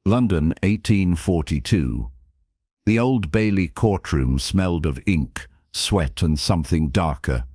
London, 1842. The Old Bailey courtroom smelled of ink, sweat and something darker.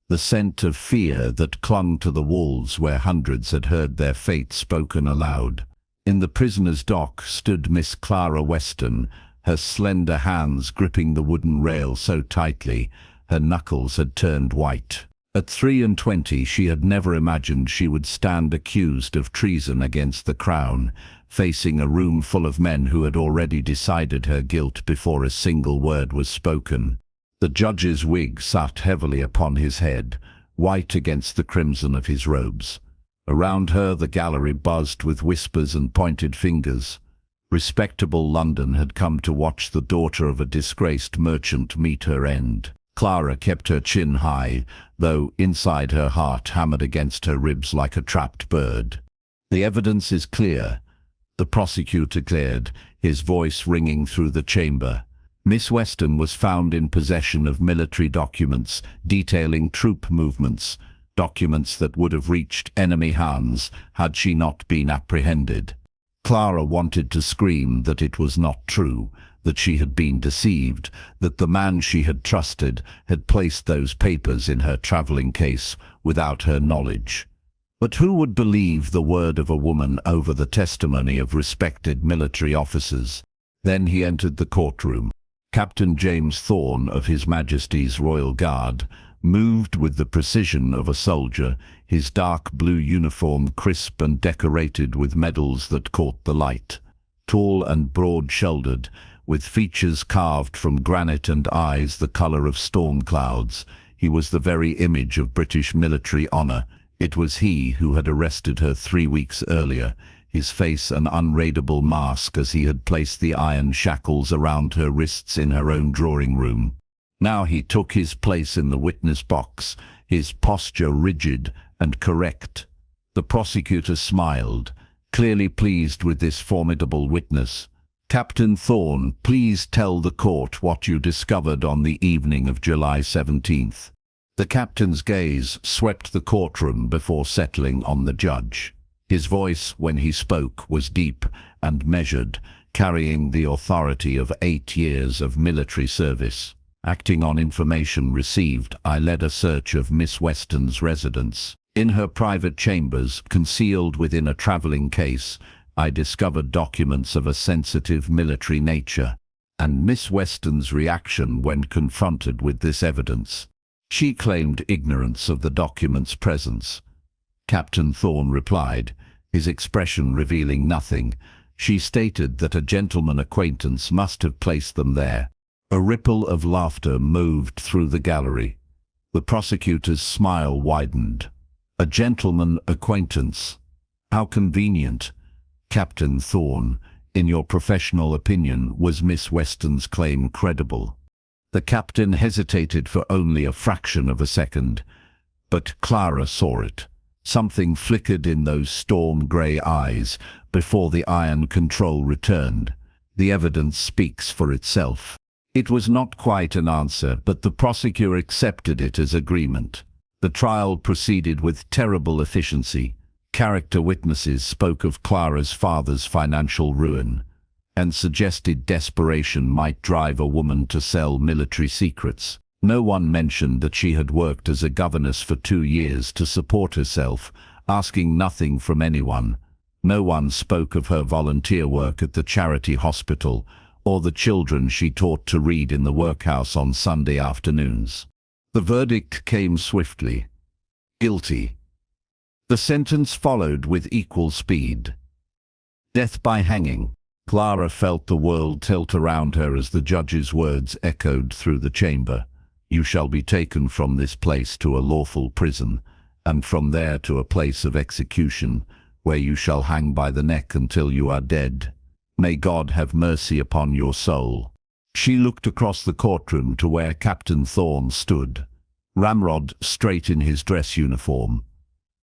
The scent of fear that clung to the walls where hundreds had heard their fate spoken aloud. In the prisoner's dock stood Miss Clara Weston, her slender hands gripping the wooden rail so tightly, her knuckles had turned white. At 23, she had never imagined she would stand accused of treason against the Crown, facing a room full of men who had already decided her guilt before a single word was spoken. The judge's wig sat heavily upon his head, white against the crimson of his robes. Around her the gallery buzzed with whispers and pointed fingers. Respectable London had come to watch the daughter of a disgraced merchant meet her end. Clara kept her chin high, though inside her heart hammered against her ribs like a trapped bird. "The evidence is clear," the prosecutor declared, his voice ringing through the chamber. Miss Weston was found in possession of military documents detailing troop movements, documents that would have reached enemy hands had she not been apprehended. Clara wanted to scream that it was not true, that she had been deceived, that the man she had trusted had placed those papers in her traveling case without her knowledge. But who would believe the word of a woman over the testimony of respected military officers? Then he entered the courtroom. Captain James Thorne of His Majesty's Royal Guard moved with the precision of a soldier, his dark blue uniform crisp and decorated with medals that caught the light. Tall and broad-shouldered, with features carved from granite and eyes the color of storm clouds, he was the very image of British military honor. It was he who had arrested her 3 weeks earlier, his face an unreadable mask as he had placed the iron shackles around her wrists in her own drawing-room. Now he took his place in the witness box, his posture rigid and correct. The prosecutor smiled, clearly pleased with this formidable witness. "Captain Thorne, please tell the court what you discovered on the evening of July 17th. The captain's gaze swept the courtroom before settling on the judge. His voice, when he spoke, was deep and measured, carrying the authority of 8 years of military service. Acting on information received, I led a search of Miss Weston's residence. In her private chambers, concealed within a traveling case, I discovered documents of a sensitive military nature, and Miss Weston's reaction when confronted with this evidence. She claimed ignorance of the documents' presence. Captain Thorne replied, his expression revealing nothing. She stated that a gentleman acquaintance must have placed them there. A ripple of laughter moved through the gallery. The prosecutor's smile widened. A gentleman acquaintance. How convenient. Captain Thorne, in your professional opinion, was Miss Weston's claim credible? The captain hesitated for only a fraction of a second, but Clara saw it. Something flickered in those storm-grey eyes before the iron control returned. The evidence speaks for itself. It was not quite an answer, but the prosecutor accepted it as agreement. The trial proceeded with terrible efficiency. Character witnesses spoke of Clara's father's financial ruin and suggested desperation might drive a woman to sell military secrets. No one mentioned that she had worked as a governess for 2 years to support herself, asking nothing from anyone. No one spoke of her volunteer work at the charity hospital or the children she taught to read in the workhouse on Sunday afternoons. The verdict came swiftly. Guilty. The sentence followed with equal speed. Death by hanging. Clara felt the world tilt around her as the judge's words echoed through the chamber. You shall be taken from this place to a lawful prison, and from there to a place of execution, where you shall hang by the neck until you are dead. May God have mercy upon your soul. She looked across the courtroom to where Captain Thorne stood, ramrod straight in his dress uniform.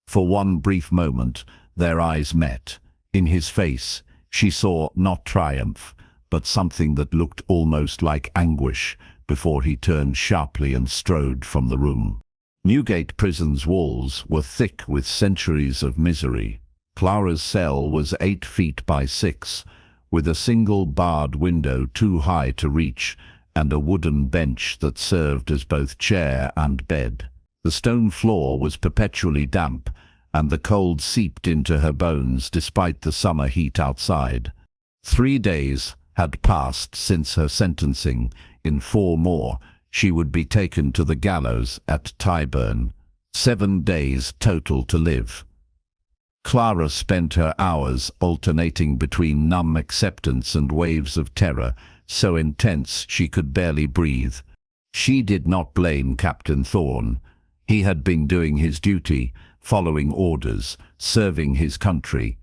For one brief moment, their eyes met. In his face, she saw not triumph, but something that looked almost like anguish, before he turned sharply and strode from the room. Newgate Prison's walls were thick with centuries of misery. Clara's cell was 8 feet by 6, with a single barred window too high to reach, and a wooden bench that served as both chair and bed. The stone floor was perpetually damp, and the cold seeped into her bones despite the summer heat outside. 3 days had passed since her sentencing. In 4 more, she would be taken to the gallows at Tyburn. 7 days total to live. Clara spent her hours alternating between numb acceptance and waves of terror, so intense she could barely breathe. She did not blame Captain Thorne. He had been doing his duty, following orders, serving his country.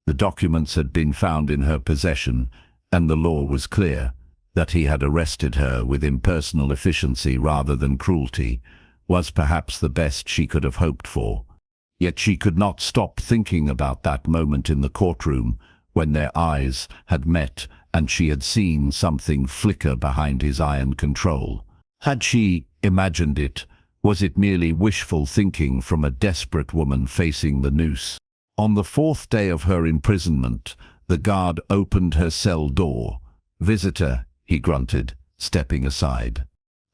The documents had been found in her possession, and the law was clear. That he had arrested her with impersonal efficiency rather than cruelty was perhaps the best she could have hoped for. Yet she could not stop thinking about that moment in the courtroom when their eyes had met and she had seen something flicker behind his iron control. Had she imagined it? Was it merely wishful thinking from a desperate woman facing the noose? On the 4th day of her imprisonment, the guard opened her cell door. "Visitor," he grunted, stepping aside.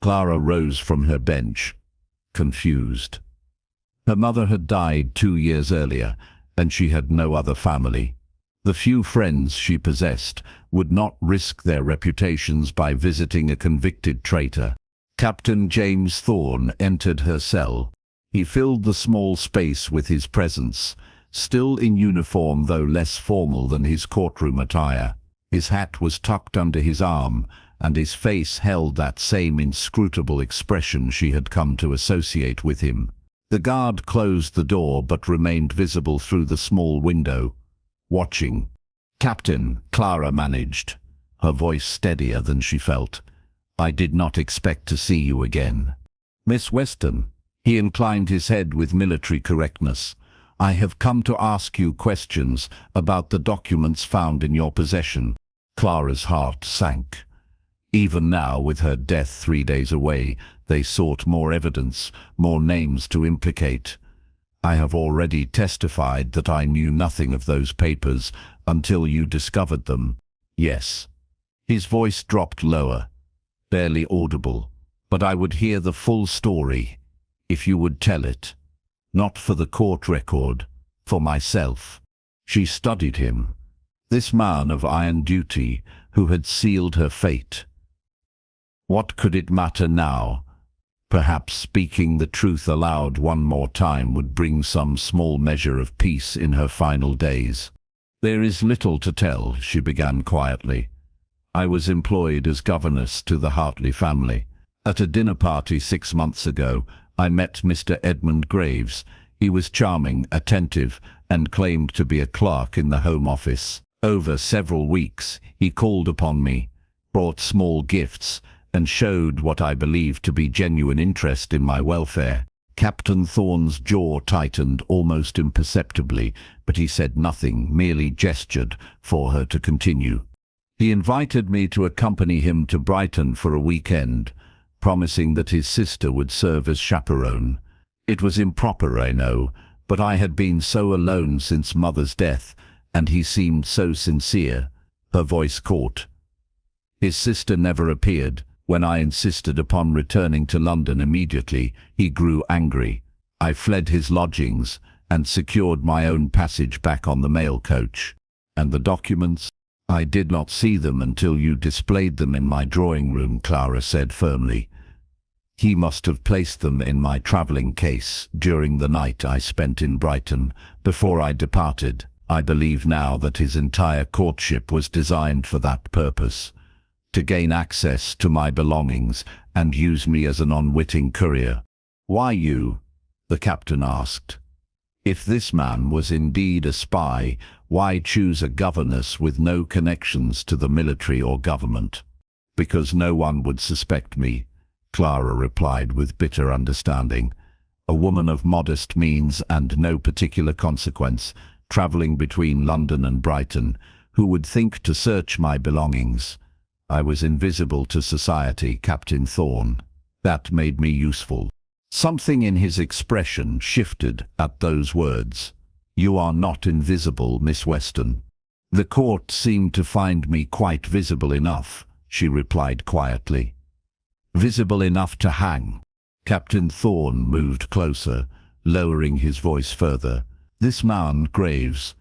Clara rose from her bench, confused. Her mother had died 2 years earlier, and she had no other family. The few friends she possessed would not risk their reputations by visiting a convicted traitor. Captain James Thorne entered her cell. He filled the small space with his presence, still in uniform though less formal than his courtroom attire. His hat was tucked under his arm, and his face held that same inscrutable expression she had come to associate with him. The guard closed the door but remained visible through the small window, watching. "Captain," Clara managed, her voice steadier than she felt, "I did not expect to see you again." "Miss Weston," he inclined his head with military correctness, "I have come to ask you questions about the documents found in your possession." Clara's heart sank. Even now, with her death 3 days away, they sought more evidence, more names to implicate. "I have already testified that I knew nothing of those papers until you discovered them." "Yes." His voice dropped lower, barely audible. "But I would hear the full story, if you would tell it. Not for the court record, for myself." She studied him, this man of iron duty who had sealed her fate. What could it matter now? Perhaps speaking the truth aloud one more time would bring some small measure of peace in her final days. "There is little to tell," she began quietly. "I was employed as governess to the Hartley family. At a dinner party 6 months ago, I met Mr. Edmund Graves. He was charming, attentive, and claimed to be a clerk in the Home Office. Over several weeks, he called upon me, brought small gifts, and showed what I believed to be genuine interest in my welfare." Captain Thorne's jaw tightened almost imperceptibly, but he said nothing, merely gestured for her to continue. "He invited me to accompany him to Brighton for a weekend, promising that his sister would serve as chaperone. It was improper, I know, but I had been so alone since Mother's death, and he seemed so sincere." Her voice caught. "His sister never appeared. When I insisted upon returning to London immediately, he grew angry. I fled his lodgings and secured my own passage back on the mail coach. And the documents? I did not see them until you displayed them in my drawing room," Clara said firmly. "He must have placed them in my travelling case during the night I spent in Brighton before I departed. I believe now that his entire courtship was designed for that purpose, to gain access to my belongings and use me as an unwitting courier." "Why you?" the captain asked. "If this man was indeed a spy, why choose a governess with no connections to the military or government?" "Because no one would suspect me," Clara replied with bitter understanding. "A woman of modest means and no particular consequence, travelling between London and Brighton, who would think to search my belongings. I was invisible to society, Captain Thorne. That made me useful." Something in his expression shifted at those words. "You are not invisible, Miss Weston." The court seemed to find me quite visible enough, she replied quietly. Visible enough to hang. Captain Thorne moved closer, lowering his voice further. This man, Graves.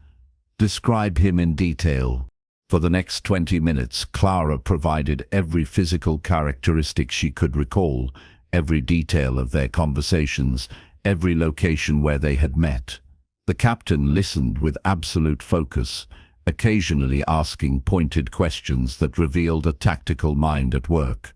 Describe him in detail. For the next 20 minutes, Clara provided every physical characteristic she could recall, every detail of their conversations, every location where they had met. The captain listened with absolute focus, occasionally asking pointed questions that revealed a tactical mind at work.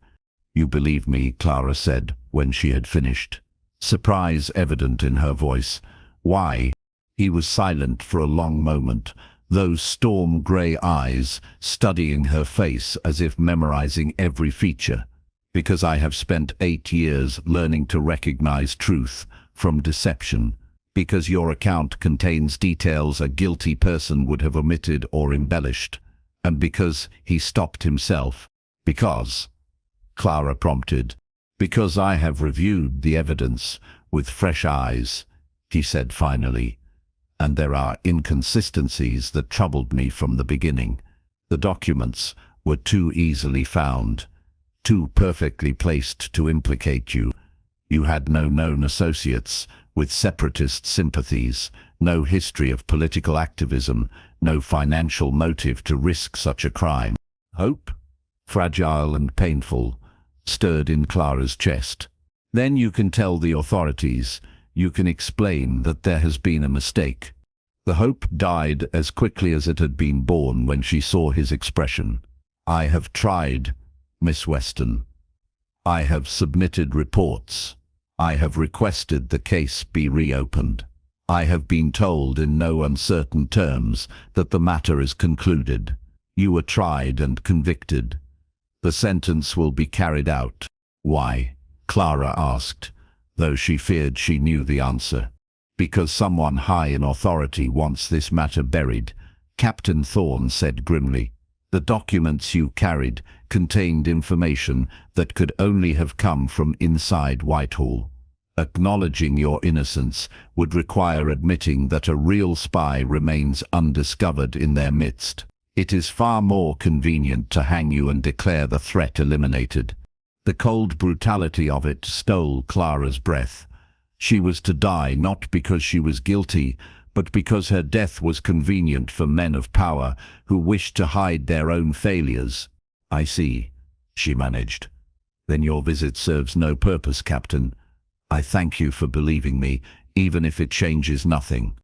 "You believe me," Clara said, when she had finished. Surprise evident in her voice. "Why?" He was silent for a long moment, those storm-grey eyes studying her face as if memorizing every feature. "Because I have spent 8 years learning to recognize truth from deception. Because your account contains details a guilty person would have omitted or embellished. And because," he stopped himself. "Because," Clara prompted. "Because I have reviewed the evidence with fresh eyes," he said finally. "And there are inconsistencies that troubled me from the beginning. The documents were too easily found, too perfectly placed to implicate you. You had no known associates with separatist sympathies, no history of political activism, no financial motive to risk such a crime." Hope, fragile and painful, stirred in Clara's chest. "Then you can tell the authorities. You can explain that there has been a mistake." The hope died as quickly as it had been born when she saw his expression. "I have tried, Miss Weston. I have submitted reports. I have requested the case be reopened. I have been told in no uncertain terms that the matter is concluded. You were tried and convicted. The sentence will be carried out." "Why?" Clara asked, though she feared she knew the answer. "Because someone high in authority wants this matter buried," Captain Thorne said grimly. "The documents you carried contained information that could only have come from inside Whitehall. Acknowledging your innocence would require admitting that a real spy remains undiscovered in their midst. It is far more convenient to hang you and declare the threat eliminated." The cold brutality of it stole Clara's breath. She was to die not because she was guilty, but because her death was convenient for men of power who wished to hide their own failures. "I see," she managed. "Then your visit serves no purpose, Captain. I thank you for believing me, even if it changes nothing."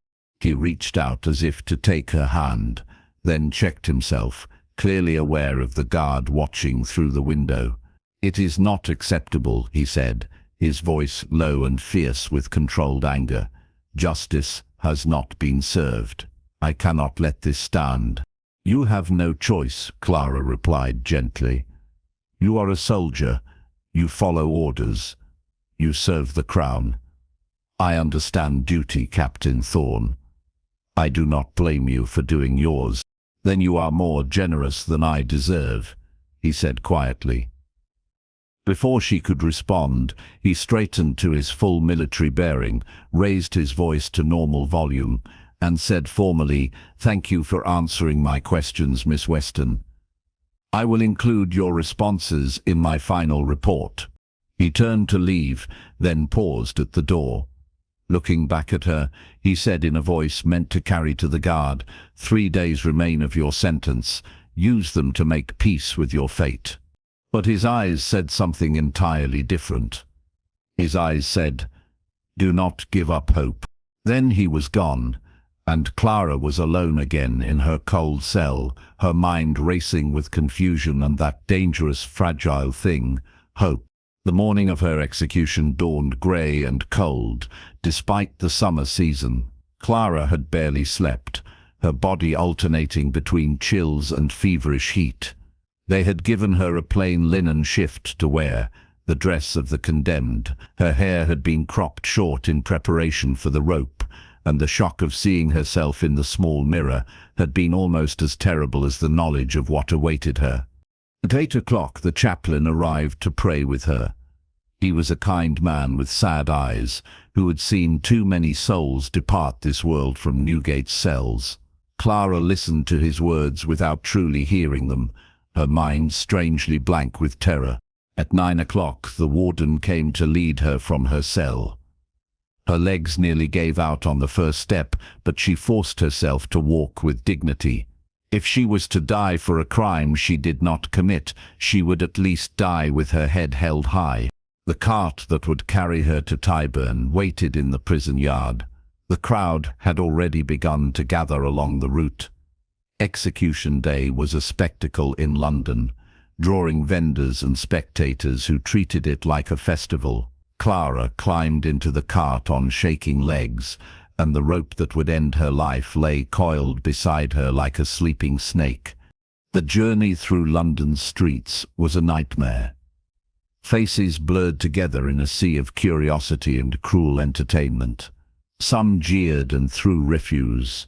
He reached out as if to take her hand, then checked himself, clearly aware of the guard watching through the window. "It is not acceptable," he said, his voice low and fierce with controlled anger. "Justice has not been served. I cannot let this stand." "You have no choice," Clara replied gently. "You are a soldier. You follow orders. You serve the crown. I understand duty, Captain Thorne. I do not blame you for doing yours." "Then you are more generous than I deserve," he said quietly. Before she could respond, he straightened to his full military bearing, raised his voice to normal volume, and said formally, "Thank you for answering my questions, Miss Weston. I will include your responses in my final report." He turned to leave, then paused at the door. Looking back at her, he said in a voice meant to carry to the guard, "3 days remain of your sentence. Use them to make peace with your fate." But his eyes said something entirely different. His eyes said, "Do not give up hope." Then he was gone, and Clara was alone again in her cold cell, her mind racing with confusion and that dangerous, fragile thing, hope. The morning of her execution dawned grey and cold, despite the summer season. Clara had barely slept, her body alternating between chills and feverish heat. They had given her a plain linen shift to wear, the dress of the condemned. Her hair had been cropped short in preparation for the rope, and the shock of seeing herself in the small mirror had been almost as terrible as the knowledge of what awaited her. At 8 o'clock the chaplain arrived to pray with her. He was a kind man with sad eyes, who had seen too many souls depart this world from Newgate's cells. Clara listened to his words without truly hearing them, her mind strangely blank with terror. At 9 o'clock, the warden came to lead her from her cell. Her legs nearly gave out on the first step, but she forced herself to walk with dignity. If she was to die for a crime she did not commit, she would at least die with her head held high. The cart that would carry her to Tyburn waited in the prison yard. The crowd had already begun to gather along the route. Execution Day was a spectacle in London, drawing vendors and spectators who treated it like a festival. Clara climbed into the cart on shaking legs, and the rope that would end her life lay coiled beside her like a sleeping snake. The journey through London's streets was a nightmare. Faces blurred together in a sea of curiosity and cruel entertainment. Some jeered and threw refuse.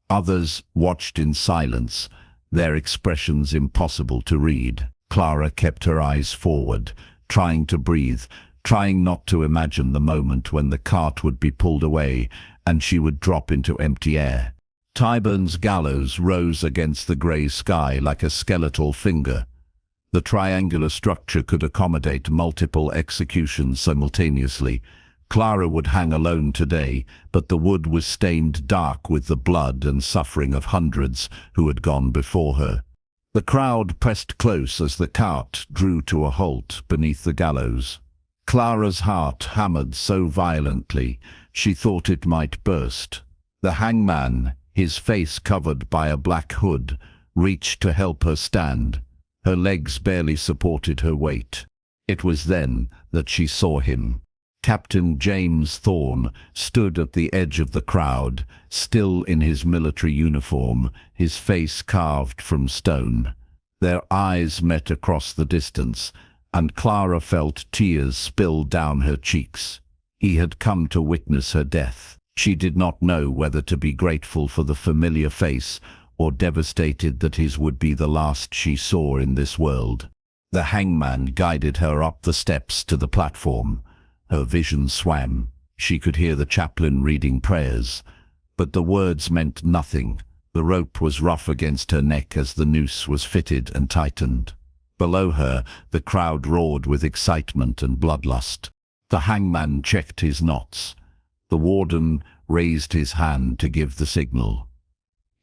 Others watched in silence, their expressions impossible to read. Clara kept her eyes forward, trying to breathe, trying not to imagine the moment when the cart would be pulled away and she would drop into empty air. Tyburn's gallows rose against the grey sky like a skeletal finger. The triangular structure could accommodate multiple executions simultaneously. Clara would hang alone today, but the wood was stained dark with the blood and suffering of hundreds who had gone before her. The crowd pressed close as the cart drew to a halt beneath the gallows. Clara's heart hammered so violently she thought it might burst. The hangman, his face covered by a black hood, reached to help her stand. Her legs barely supported her weight. It was then that she saw him. Captain James Thorne stood at the edge of the crowd, still in his military uniform, his face carved from stone. Their eyes met across the distance, and Clara felt tears spill down her cheeks. He had come to witness her death. She did not know whether to be grateful for the familiar face or devastated that his would be the last she saw in this world. The hangman guided her up the steps to the platform. Her vision swam. She could hear the chaplain reading prayers, but the words meant nothing. The rope was rough against her neck as the noose was fitted and tightened. Below her, the crowd roared with excitement and bloodlust. The hangman checked his knots. The warden raised his hand to give the signal.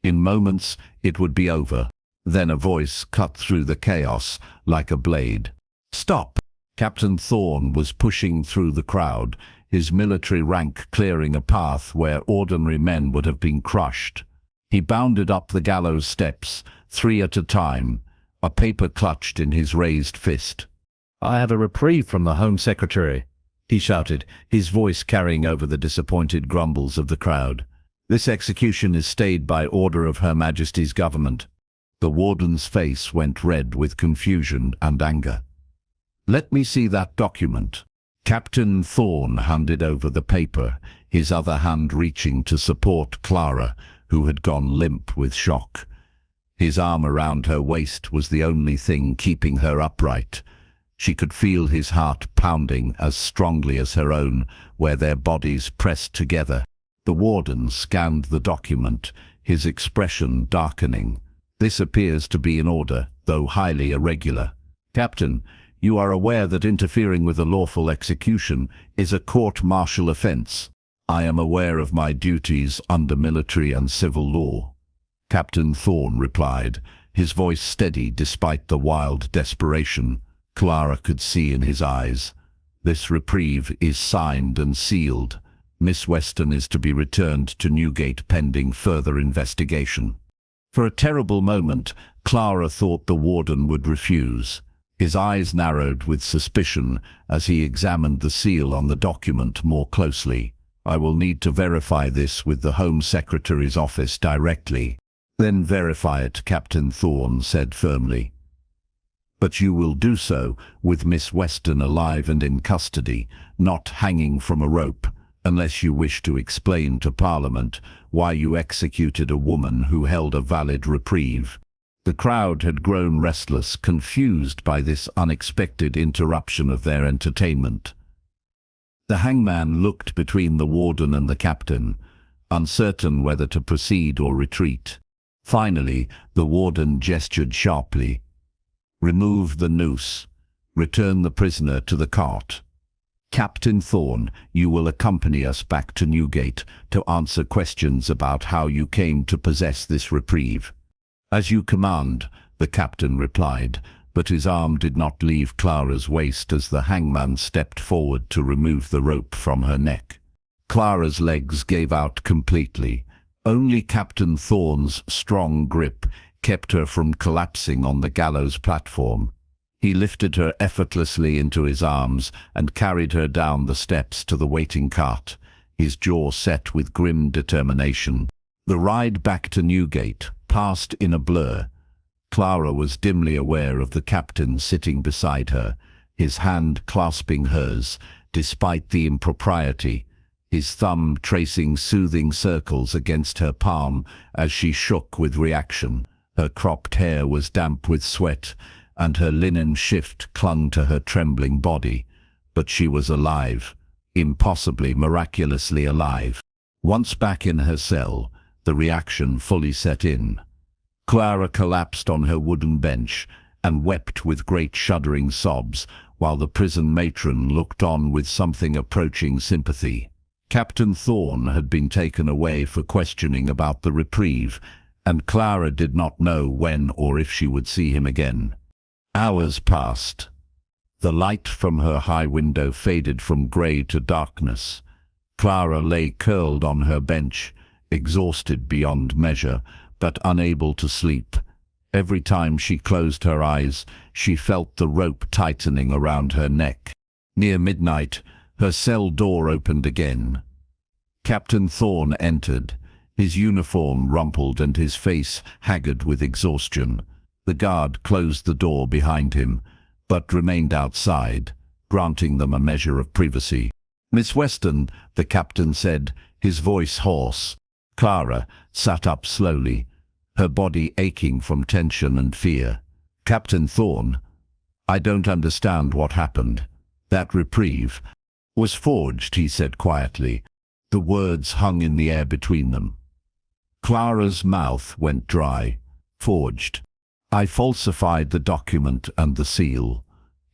In moments, it would be over. Then a voice cut through the chaos like a blade. "Stop!" Captain Thorne was pushing through the crowd, his military rank clearing a path where ordinary men would have been crushed. He bounded up the gallows steps, 3 at a time, a paper clutched in his raised fist. "I have a reprieve from the Home Secretary," he shouted, his voice carrying over the disappointed grumbles of the crowd. "This execution is stayed by order of Her Majesty's government." The warden's face went red with confusion and anger. "Let me see that document." Captain Thorne handed over the paper, his other hand reaching to support Clara, who had gone limp with shock. His arm around her waist was the only thing keeping her upright. She could feel his heart pounding as strongly as her own, where their bodies pressed together. The warden scanned the document, his expression darkening. "This appears to be in order, though highly irregular. Captain, you are aware that interfering with a lawful execution is a court-martial offence. I am aware of my duties under military and civil law." Captain Thorne replied, his voice steady despite the wild desperation. Clara could see in his eyes. "This reprieve is signed and sealed. Miss Weston is to be returned to Newgate pending further investigation." For a terrible moment, Clara thought the warden would refuse. His eyes narrowed with suspicion as he examined the seal on the document more closely. "I will need to verify this with the Home Secretary's office directly." "Then verify it," Captain Thorne said firmly. "But you will do so with Miss Weston alive and in custody, not hanging from a rope, unless you wish to explain to Parliament why you executed a woman who held a valid reprieve." The crowd had grown restless, confused by this unexpected interruption of their entertainment. The hangman looked between the warden and the captain, uncertain whether to proceed or retreat. Finally, the warden gestured sharply. "Remove the noose. Return the prisoner to the cart. Captain Thorne, you will accompany us back to Newgate to answer questions about how you came to possess this reprieve." "As you command," the captain replied, but his arm did not leave Clara's waist as the hangman stepped forward to remove the rope from her neck. Clara's legs gave out completely. Only Captain Thorne's strong grip kept her from collapsing on the gallows platform. He lifted her effortlessly into his arms and carried her down the steps to the waiting cart, his jaw set with grim determination. The ride back to Newgate passed in a blur. Clara was dimly aware of the captain sitting beside her, his hand clasping hers, despite the impropriety, his thumb tracing soothing circles against her palm as she shook with reaction. Her cropped hair was damp with sweat, and her linen shift clung to her trembling body. But she was alive, impossibly, miraculously alive. Once back in her cell, the reaction fully set in. Clara collapsed on her wooden bench and wept with great shuddering sobs, while the prison matron looked on with something approaching sympathy. Captain Thorne had been taken away for questioning about the reprieve, and Clara did not know when or if she would see him again. Hours passed. The light from her high window faded from grey to darkness. Clara lay curled on her bench, exhausted beyond measure, but unable to sleep. Every time she closed her eyes, she felt the rope tightening around her neck. Near midnight, her cell door opened again. Captain Thorne entered, his uniform rumpled and his face haggard with exhaustion. The guard closed the door behind him, but remained outside, granting them a measure of privacy. "Miss Weston," the captain said, his voice hoarse. Clara sat up slowly, her body aching from tension and fear. "Captain Thorne, I don't understand what happened. That reprieve was forged," he said quietly. The words hung in the air between them. Clara's mouth went dry. "Forged. I falsified the document and the seal,"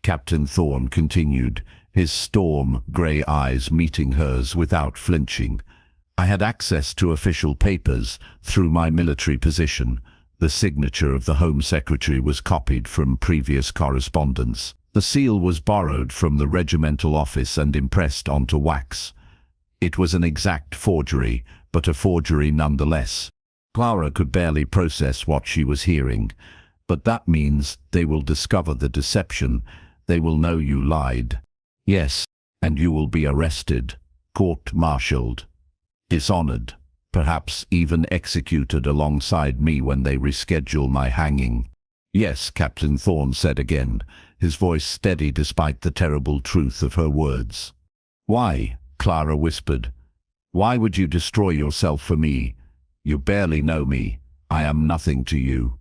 Captain Thorne continued, his storm grey eyes meeting hers without flinching. "I had access to official papers through my military position. The signature of the Home Secretary was copied from previous correspondence. The seal was borrowed from the regimental office and impressed onto wax. It was an exact forgery, but a forgery nonetheless." Clara could barely process what she was hearing. "But that means they will discover the deception. They will know you lied." "Yes, and you will be arrested, court-martialed, dishonored, perhaps even executed alongside me when they reschedule my hanging." "Yes," Captain Thorne said again, his voice steady despite the terrible truth of her words. "Why?" Clara whispered. "Why would you destroy yourself for me? You barely know me. I am nothing to you.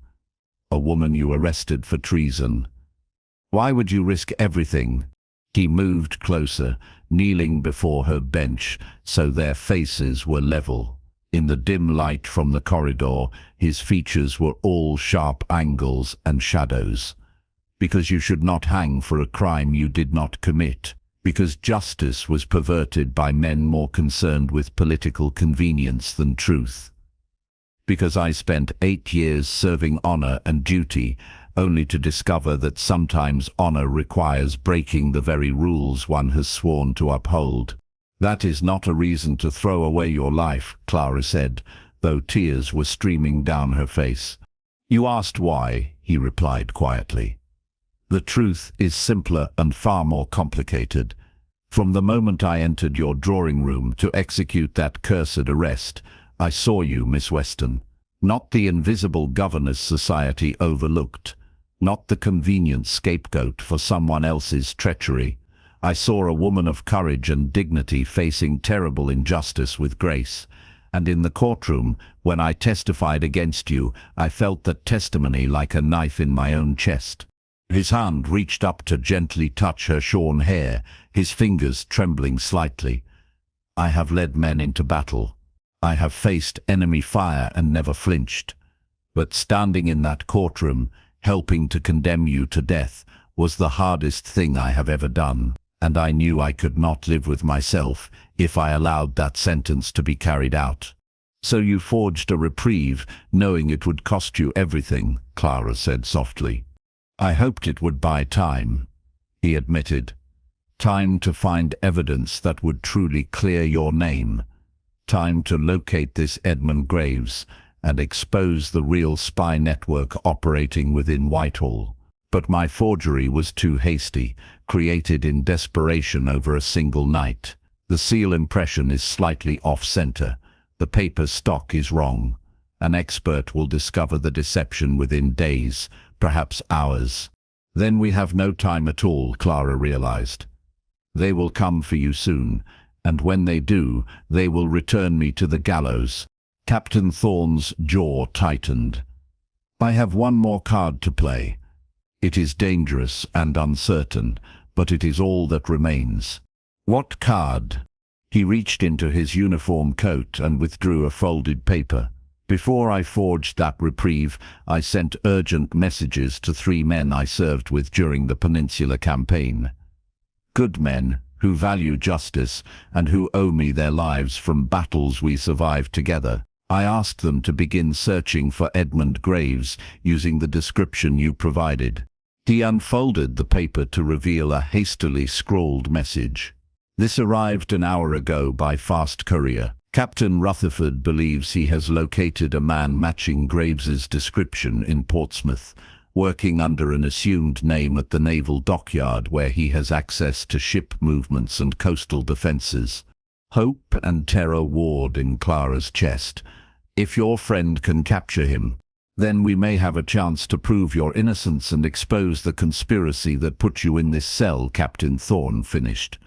A woman you arrested for treason. Why would you risk everything?" He moved closer, kneeling before her bench, so their faces were level. In the dim light from the corridor, his features were all sharp angles and shadows. "Because you should not hang for a crime you did not commit. Because justice was perverted by men more concerned with political convenience than truth. Because I spent 8 years serving honor and duty, only to discover that sometimes honor requires breaking the very rules one has sworn to uphold." "That is not a reason to throw away your life," Clara said, though tears were streaming down her face. "You asked why," he replied quietly. "The truth is simpler and far more complicated. From the moment I entered your drawing room to execute that cursed arrest, I saw you, Miss Weston. Not the invisible governess society overlooked. Not the convenient scapegoat for someone else's treachery. I saw a woman of courage and dignity facing terrible injustice with grace. And in the courtroom, when I testified against you, I felt that testimony like a knife in my own chest." His hand reached up to gently touch her shorn hair, his fingers trembling slightly. "I have led men into battle. I have faced enemy fire and never flinched. But standing in that courtroom, helping to condemn you to death, was the hardest thing I have ever done, and I knew I could not live with myself if I allowed that sentence to be carried out. So you forged a reprieve, knowing it would cost you everything, Clara said softly. I hoped it would buy time, he admitted. Time to find evidence that would truly clear your name. Time to locate this Edmund Graves and expose the real spy network operating within Whitehall. But my forgery was too hasty, created in desperation over a single night. The seal impression is slightly off-center. The paper stock is wrong. An expert will discover the deception within days, perhaps hours. Then we have no time at all, Clara realized. They will come for you soon, and when they do, they will return me to the gallows. Captain Thorne's jaw tightened. I have one more card to play. It is dangerous and uncertain, but it is all that remains. What card? He reached into his uniform coat and withdrew a folded paper. Before I forged that reprieve, I sent urgent messages to 3 men I served with during the Peninsula campaign. Good men who value justice and who owe me their lives from battles we survived together. I asked them to begin searching for Edmund Graves using the description you provided. He unfolded the paper to reveal a hastily scrawled message. This arrived an hour ago by fast courier. Captain Rutherford believes he has located a man matching Graves's description in Portsmouth, working under an assumed name at the naval dockyard where he has access to ship movements and coastal defenses. Hope and terror warred in Clara's chest. If your friend can capture him, then we may have a chance to prove your innocence and expose the conspiracy that put you in this cell, Captain Thorne finished.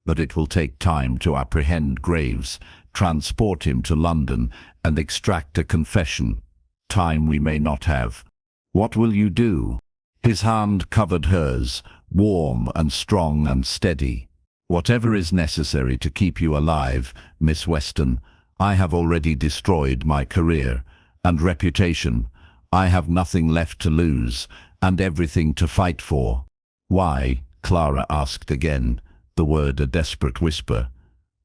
But it will take time to apprehend Graves, transport him to London, and extract a confession. Time we may not have. What will you do? His hand covered hers, warm and strong and steady. Whatever is necessary to keep you alive, Miss Weston. I have already destroyed my career and reputation. I have nothing left to lose and everything to fight for. Why? Clara asked again, the word a desperate whisper.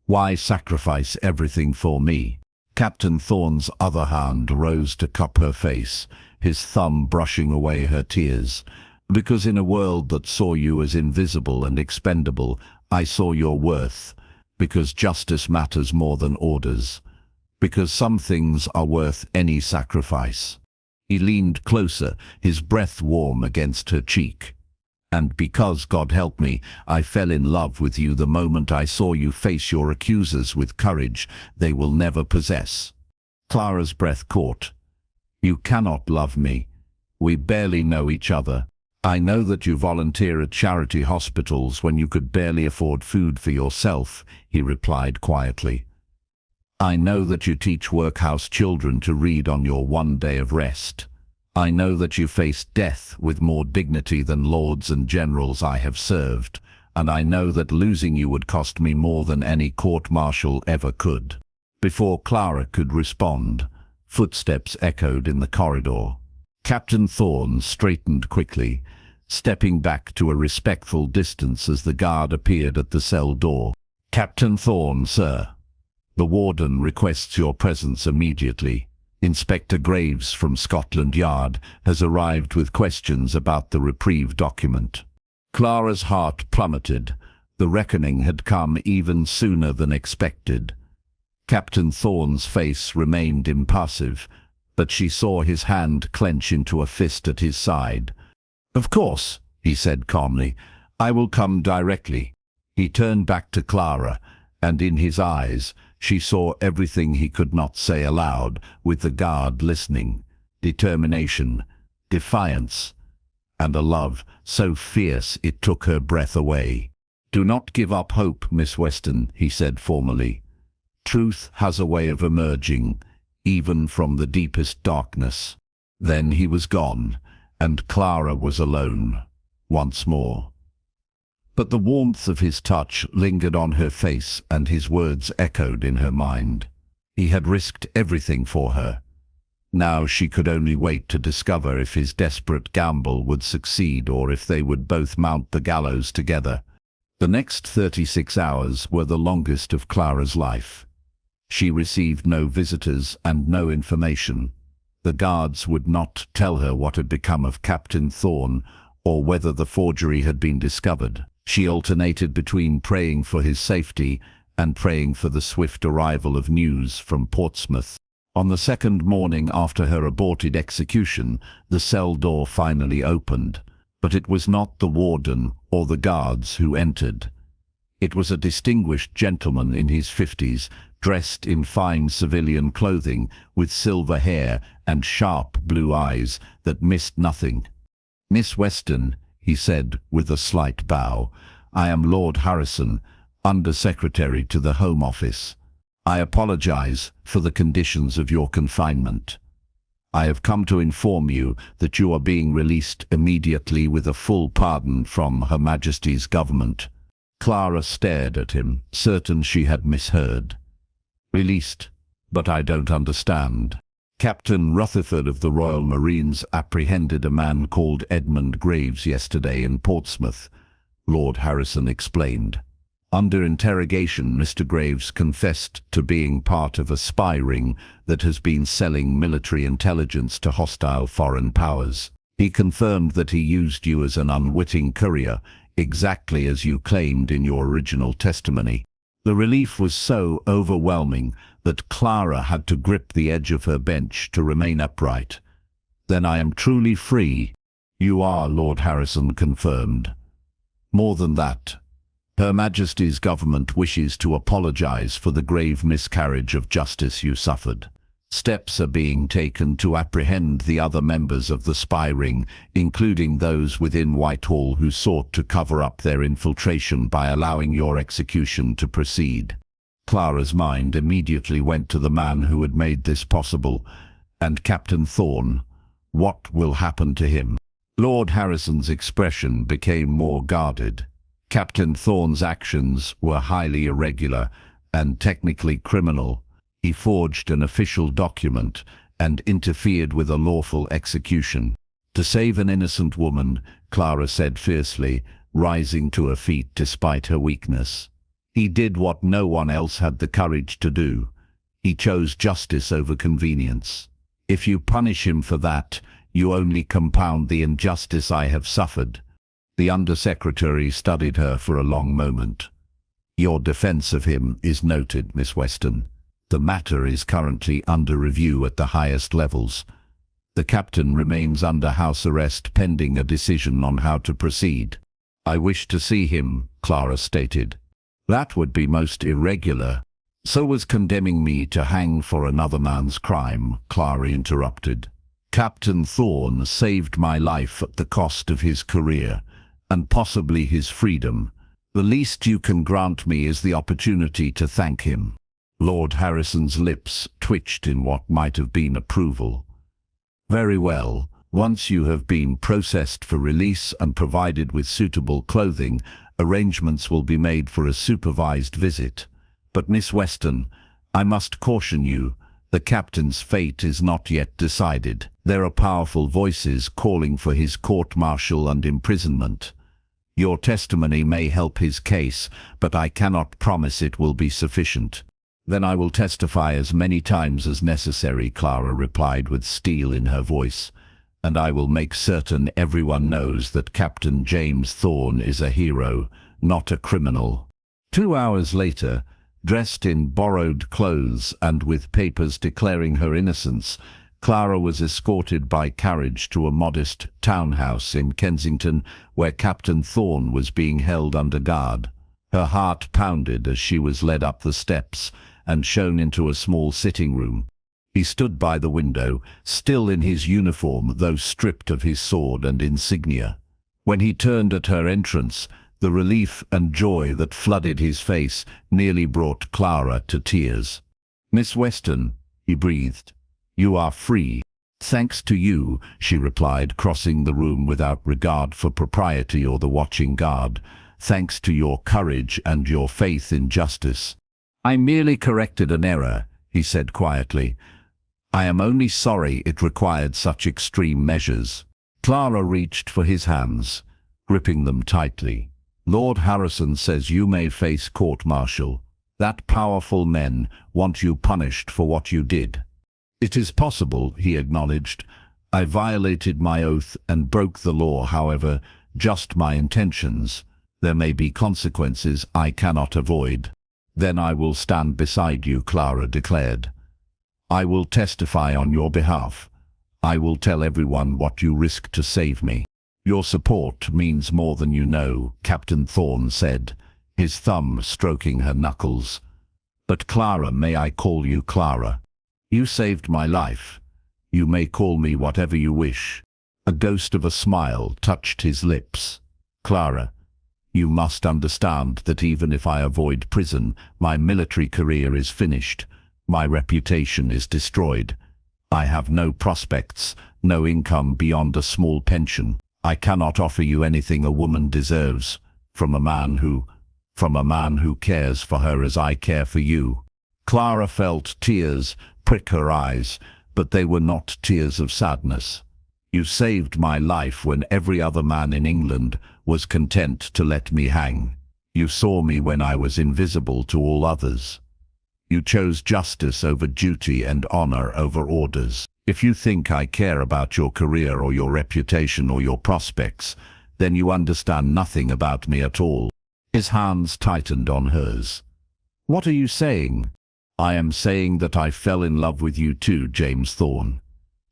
Why sacrifice everything for me? Captain Thorne's other hand rose to cup her face, his thumb brushing away her tears. Because in a world that saw you as invisible and expendable, I saw your worth. Because justice matters more than orders. Because some things are worth any sacrifice. He leaned closer, his breath warm against her cheek. And because, God help me, I fell in love with you the moment I saw you face your accusers with courage they will never possess. Clara's breath caught. You cannot love me. We barely know each other. I know that you volunteer at charity hospitals when you could barely afford food for yourself, he replied quietly. I know that you teach workhouse children to read on your one day of rest. I know that you face death with more dignity than lords and generals I have served, and I know that losing you would cost me more than any court-martial ever could. Before Clara could respond, footsteps echoed in the corridor. Captain Thorne straightened quickly, stepping back to a respectful distance as the guard appeared at the cell door. Captain Thorne, sir. The warden requests your presence immediately. Inspector Graves from Scotland Yard has arrived with questions about the reprieve document. Clara's heart plummeted. The reckoning had come even sooner than expected. Captain Thorne's face remained impassive, but she saw his hand clench into a fist at his side. Of course, he said calmly. I will come directly. He turned back to Clara, and in his eyes she saw everything he could not say aloud, with the guard listening. Determination, defiance, and a love so fierce it took her breath away. Do not give up hope, Miss Weston, he said formally. Truth has a way of emerging, even from the deepest darkness. Then he was gone, and Clara was alone, once more. But the warmth of his touch lingered on her face, and his words echoed in her mind. He had risked everything for her. Now she could only wait to discover if his desperate gamble would succeed or if they would both mount the gallows together. The next 36 hours were the longest of Clara's life. She received no visitors and no information. The guards would not tell her what had become of Captain Thorne or whether the forgery had been discovered. She alternated between praying for his safety and praying for the swift arrival of news from Portsmouth. On the second morning after her aborted execution, the cell door finally opened, but it was not the warden or the guards who entered. It was a distinguished gentleman in his 50s, dressed in fine civilian clothing, with silver hair and sharp blue eyes that missed nothing. "Miss Weston," he said with a slight bow, "I am Lord Harrison, Under Secretary to the Home Office. I apologize for the conditions of your confinement. I have come to inform you that you are being released immediately with a full pardon from Her Majesty's government." Clara stared at him, certain she had misheard. "Released? But I don't understand." "Captain Rutherford of the Royal Marines apprehended a man called Edmund Graves yesterday in Portsmouth," Lord Harrison explained. "Under interrogation, Mr. Graves confessed to being part of a spy ring that has been selling military intelligence to hostile foreign powers. He confirmed that he used you as an unwitting courier, exactly as you claimed in your original testimony." The relief was so overwhelming that Clara had to grip the edge of her bench to remain upright. "Then I am truly free." "You are," Lord Harrison confirmed. "More than that. Her Majesty's government wishes to apologize for the grave miscarriage of justice you suffered. Steps are being taken to apprehend the other members of the spy ring, including those within Whitehall who sought to cover up their infiltration by allowing your execution to proceed." Clara's mind immediately went to the man who had made this possible. "And Captain Thorne, what will happen to him?" Lord Harrison's expression became more guarded. Captain Thorne's actions were highly irregular and technically criminal. He forged an official document and interfered with a lawful execution. "To save an innocent woman," Clara said fiercely, rising to her feet despite her weakness. "He did what no one else had the courage to do. He chose justice over convenience. If you punish him for that, you only compound the injustice I have suffered." The Undersecretary studied her for a long moment. "Your defense of him is noted, Miss Weston. The matter is currently under review at the highest levels. The captain remains under house arrest pending a decision on how to proceed." "I wish to see him," Clara stated. "That would be most irregular." "So was condemning me to hang for another man's crime," Clara interrupted. "Captain Thorne saved my life at the cost of his career, and possibly his freedom. The least you can grant me is the opportunity to thank him." Lord Harrison's lips twitched in what might have been approval. "Very well. Once you have been processed for release and provided with suitable clothing, arrangements will be made for a supervised visit. But Miss Weston, I must caution you, the captain's fate is not yet decided. There are powerful voices calling for his court-martial and imprisonment. Your testimony may help his case, but I cannot promise it will be sufficient." "Then I will testify as many times as necessary," Clara replied with steel in her voice, "and I will make certain everyone knows that Captain James Thorne is a hero, not a criminal." 2 hours later, dressed in borrowed clothes and with papers declaring her innocence, Clara was escorted by carriage to a modest townhouse in Kensington where Captain Thorne was being held under guard. Her heart pounded as she was led up the steps and shown into a small sitting room. He stood by the window, still in his uniform though stripped of his sword and insignia. When he turned at her entrance, the relief and joy that flooded his face nearly brought Clara to tears. "Miss Weston," he breathed, "you are free." "Thanks to you," she replied, crossing the room without regard for propriety or the watching guard. "Thanks to your courage and your faith in justice." "I merely corrected an error," he said quietly. I am only sorry it required such extreme measures. Clara reached for his hands, gripping them tightly. Lord Harrison says you may face court-martial. That powerful men want you punished for what you did. It is possible, he acknowledged. I violated my oath and broke the law, however, just my intentions. There may be consequences I cannot avoid. Then I will stand beside you, Clara declared. I will testify on your behalf. I will tell everyone what you risked to save me. Your support means more than you know, Captain Thorne said, his thumb stroking her knuckles. But Clara, may I call you Clara? You saved my life. You may call me whatever you wish. A ghost of a smile touched his lips. Clara, you must understand that even if I avoid prison, my military career is finished. My reputation is destroyed. I have no prospects, no income beyond a small pension. I cannot offer you anything a woman deserves from a man who cares for her as I care for you. Clara felt tears prick her eyes, but they were not tears of sadness. You saved my life when every other man in England was content to let me hang. You saw me when I was invisible to all others. You chose justice over duty and honor over orders. If you think I care about your career or your reputation or your prospects, then you understand nothing about me at all. His hands tightened on hers. What are you saying? I am saying that I fell in love with you too, James Thorne,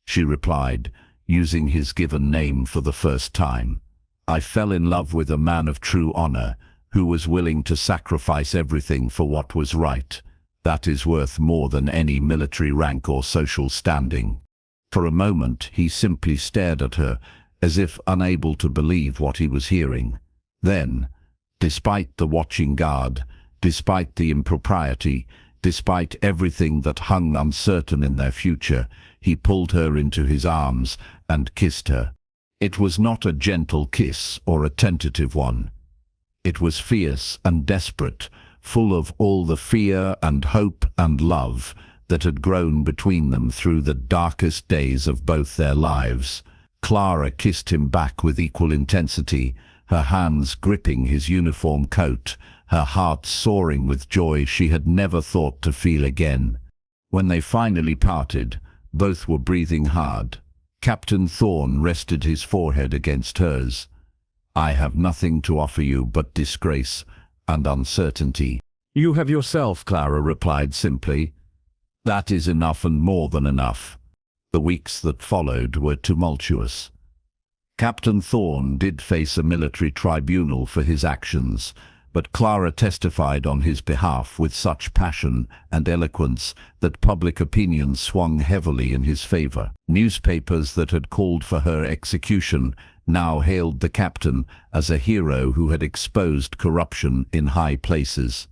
she replied, using his given name for the first time. I fell in love with a man of true honor, who was willing to sacrifice everything for what was right. That is worth more than any military rank or social standing. For a moment he simply stared at her, as if unable to believe what he was hearing. Then, despite the watching guard, despite the impropriety, despite everything that hung uncertain in their future, he pulled her into his arms and kissed her. It was not a gentle kiss or a tentative one. It was fierce and desperate, full of all the fear and hope and love that had grown between them through the darkest days of both their lives. Clara kissed him back with equal intensity, her hands gripping his uniform coat, her heart soaring with joy she had never thought to feel again. When they finally parted, both were breathing hard. Captain Thorne rested his forehead against hers. I have nothing to offer you but disgrace and uncertainty. You have yourself, Clara replied simply. That is enough and more than enough. The weeks that followed were tumultuous. Captain Thorne did face a military tribunal for his actions, but Clara testified on his behalf with such passion and eloquence that public opinion swung heavily in his favor. Newspapers that had called for her execution now hailed the captain as a hero who had exposed corruption in high places.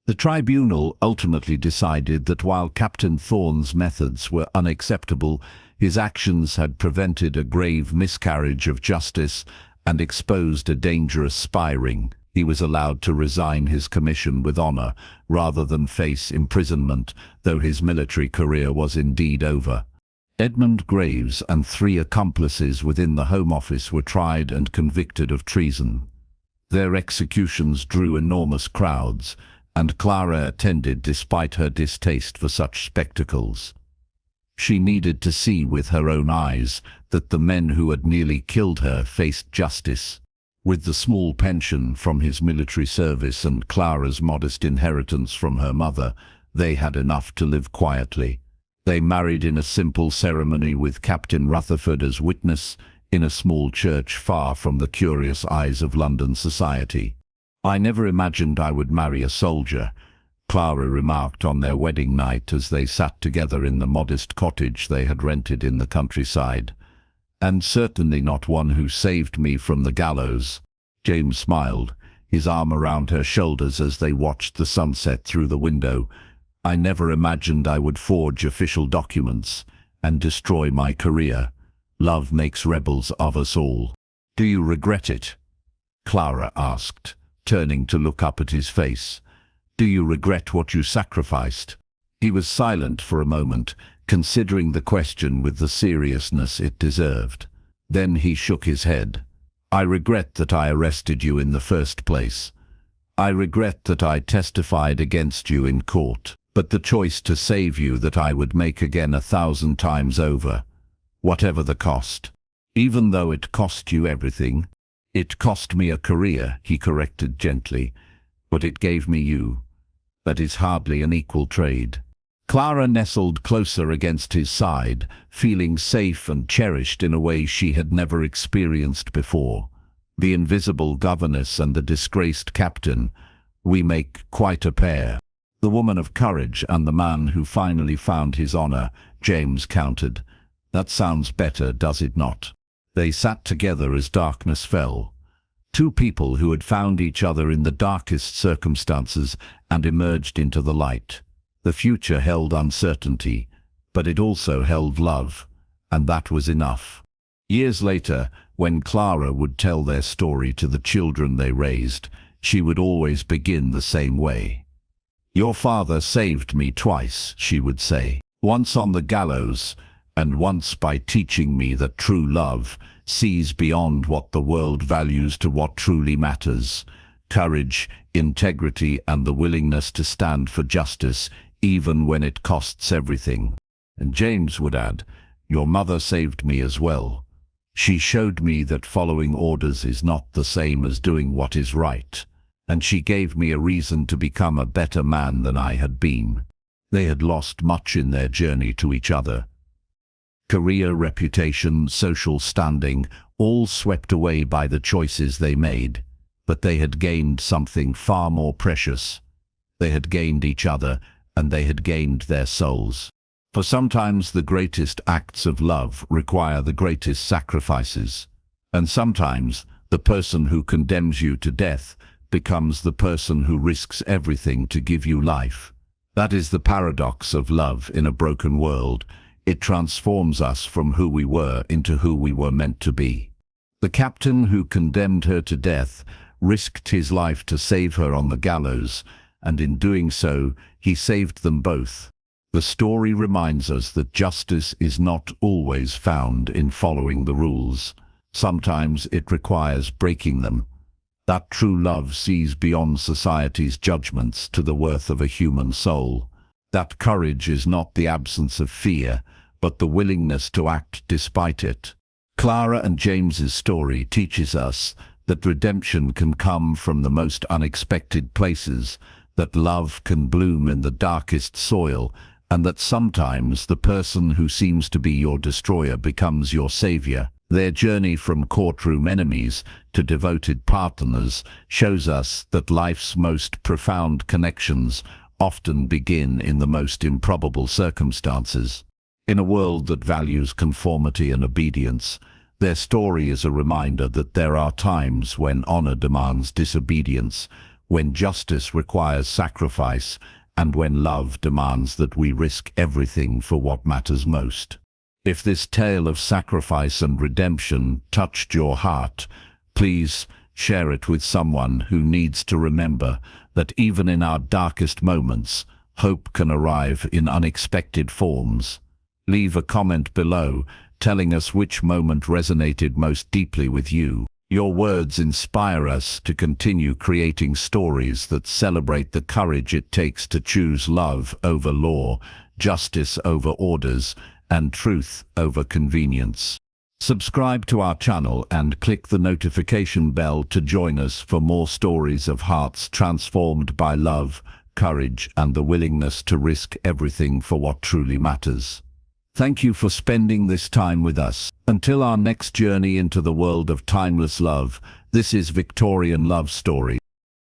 The tribunal ultimately decided that while Captain Thorne's methods were unacceptable, his actions had prevented a grave miscarriage of justice and exposed a dangerous spy ring. He was allowed to resign his commission with honor rather than face imprisonment, though his military career was indeed over. Edmund Graves and 3 accomplices within the Home Office were tried and convicted of treason. Their executions drew enormous crowds, and Clara attended despite her distaste for such spectacles. She needed to see with her own eyes that the men who had nearly killed her faced justice. With the small pension from his military service and Clara's modest inheritance from her mother, they had enough to live quietly. They married in a simple ceremony with Captain Rutherford as witness in a small church far from the curious eyes of London society. I never imagined I would marry a soldier, Clara remarked on their wedding night as they sat together in the modest cottage they had rented in the countryside. And certainly not one who saved me from the gallows. James smiled, his arm around her shoulders as they watched the sunset through the window. I never imagined I would forge official documents and destroy my career. Love makes rebels of us all. Do you regret it? Clara asked, turning to look up at his face. Do you regret what you sacrificed? He was silent for a moment, considering the question with the seriousness it deserved. Then he shook his head. "I regret that I arrested you in the first place. I regret that I testified against you in court. But the choice to save you that I would make again 1,000 times over, whatever the cost. Even though it cost you everything. It cost me a career," he corrected gently, "but it gave me you. That is hardly an equal trade." Clara nestled closer against his side, feeling safe and cherished in a way she had never experienced before. The invisible governess and the disgraced captain, we make quite a pair. The woman of courage and the man who finally found his honor, James countered. "That sounds better, does it not?" They sat together as darkness fell. Two people who had found each other in the darkest circumstances and emerged into the light. The future held uncertainty, but it also held love, and that was enough. Years later, when Clara would tell their story to the children they raised, she would always begin the same way. "Your father saved me twice," she would say. "Once on the gallows, and once by teaching me that true love sees beyond what the world values to what truly matters. Courage, integrity, and the willingness to stand for justice, even when it costs everything." And James would add, "Your mother saved me as well. She showed me that following orders is not the same as doing what is right. And she gave me a reason to become a better man than I had been." They had lost much in their journey to each other. Career, reputation, social standing, all swept away by the choices they made. But they had gained something far more precious. They had gained each other, and they had gained their souls. For sometimes the greatest acts of love require the greatest sacrifices. And sometimes the person who condemns you to death becomes the person who risks everything to give you life. That is the paradox of love in a broken world. It transforms us from who we were into who we were meant to be. The captain who condemned her to death risked his life to save her on the gallows, and in doing so, he saved them both. The story reminds us that justice is not always found in following the rules. Sometimes it requires breaking them. That true love sees beyond society's judgments to the worth of a human soul. That courage is not the absence of fear, but the willingness to act despite it. Clara and James's story teaches us that redemption can come from the most unexpected places, that love can bloom in the darkest soil, and that sometimes the person who seems to be your destroyer becomes your savior. Their journey from courtroom enemies to devoted partners shows us that life's most profound connections often begin in the most improbable circumstances. In a world that values conformity and obedience, their story is a reminder that there are times when honor demands disobedience, when justice requires sacrifice, and when love demands that we risk everything for what matters most. If this tale of sacrifice and redemption touched your heart, please share it with someone who needs to remember that even in our darkest moments, hope can arrive in unexpected forms. Leave a comment below telling us which moment resonated most deeply with you. Your words inspire us to continue creating stories that celebrate the courage it takes to choose love over law, justice over orders, and truth over convenience. Subscribe to our channel and click the notification bell to join us for more stories of hearts transformed by love, courage, and the willingness to risk everything for what truly matters. Thank you for spending this time with us. Until our next journey into the world of timeless love, this is Victorian Love Story.